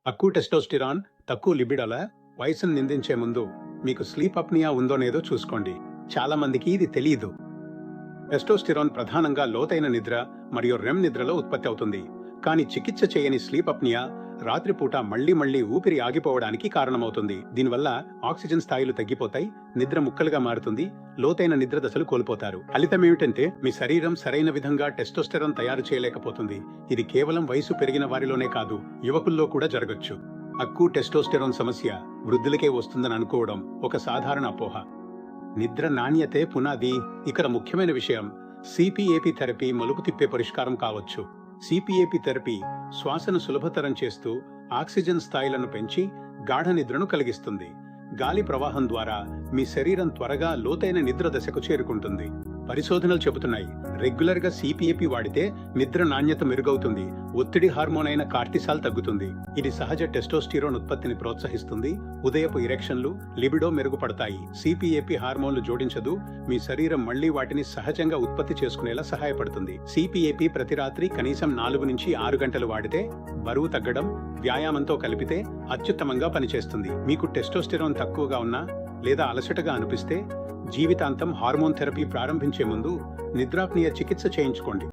తక్కువ టెస్టోస్టిరాన్, తక్కువ లిబిడోల వయసును నిందించే ముందు మీకు స్లీప్ అప్నియా ఉందోనేదో చూసుకోండి. చాలా మందికి ఇది తెలియదు. టెస్టోస్టిరాన్ ప్రధానంగా లోతైన నిద్ర మరియు రెమ్ నిద్రలో ఉత్పత్తి అవుతుంది. కానీ చికిత్స చేయని స్లీప్ అప్నియా రాత్రిపూట మళ్లీ ఊపిరి ఆగిపోవడానికి కారణమవుతుంది. దీనివల్ల ఆక్సిజన్ స్థాయిలు తగ్గిపోతాయి, నిద్ర ముక్కలుగా మారుతుంది, లోతైన నిద్ర దశలు కోల్పోతారు. ఫలితం ఏమిటంటే మీ శరీరం సరైన విధంగా టెస్టోస్టెరాన్ తయారు చేయలేకపోతుంది. ఇది కేవలం వయసు పెరిగిన వారిలోనే కాదు, యువకుల్లో కూడా జరగచ్చు. తక్కువ టెస్టోస్టెరాన్ సమస్య వృద్ధులకే వస్తుందని అనుకోవడం ఒక సాధారణ అపోహ. నిద్ర నాణ్యతే పునాది. ఇక్కడ ముఖ్యమైన విషయం, సిపిఏపి థెరపీ మలుపు తిప్పే పరిష్కారం కావచ్చు. సిపిఏపి థెరపీ శ్వాసను సులభతరం చేస్తూ ఆక్సిజన్ స్థాయిలను పెంచి గాఢ నిద్రను కలిగిస్తుంది. గాలి ప్రవాహం ద్వారా మీ శరీరం త్వరగా లోతైన నిద్ర దశకు చేరుకుంటుంది. పరిశోధనలు చెబుతున్నాయి, రెగ్యులర్ గా సిపిఏపి వాడితే నిద్ర నాణ్యత మెరుగవుతుంది, ఒత్తిడి హార్మోన్ అయిన కార్టిసాల్ తగ్గుతుంది. ఇది సహజ టెస్టోస్టిరోన్ ఉత్పత్తిని ప్రోత్సహిస్తుంది, ఉదయపు ఇరెక్షన్లు, లిబిడో మెరుగుపడతాయి. సిపిఏపి హార్మోన్లు జోడించదు, మీ శరీరం మళ్లీ వాటిని సహజంగా ఉత్పత్తి చేసుకునేలా సహాయపడుతుంది. సిపిఏపి ప్రతి రాత్రి కనీసం 4 నుంచి 6 గంటలు వాడితే బరువు తగ్గడం, వ్యాయామంతో కలిపితే అత్యుత్తమంగా పనిచేస్తుంది. మీకు టెస్టోస్టిరోన్ తక్కువగా ఉన్నా లేదా అలసటగా అనిపిస్తే జీవితాంతం హార్మోన్ థెరపీ ప్రారంభించే ముందు నిద్రాప్నియ చికిత్స చేయించుకోండి.